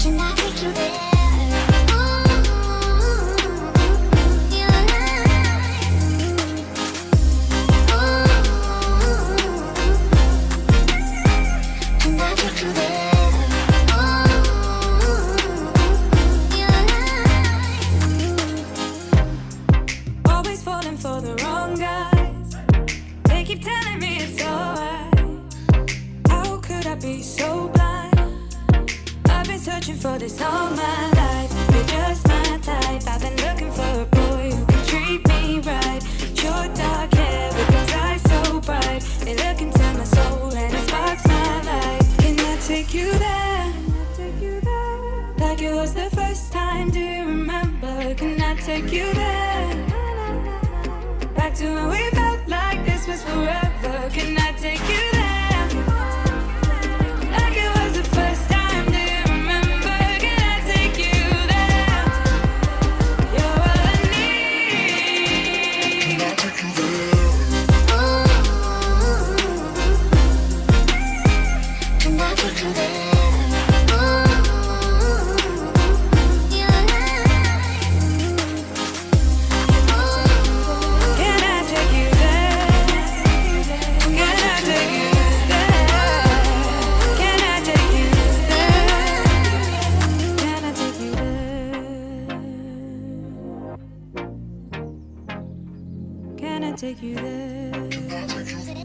Can I take you there? For the wrong guys, they keep telling me it's alright. How could I be so blind? I've been searching for this all my life. You're just my type. I've been looking for a boy who can treat me right. Your dark hair with those eyes so bright, they look into my soul and it sparks my life. Can I take you there? Like it was the first time, do you remember? Can I take you there? Back to when we felt like this was forever. Can I take you there? Like it was the first time, do you remember? Can I take you there? You're all I need. Can I take you there? you there.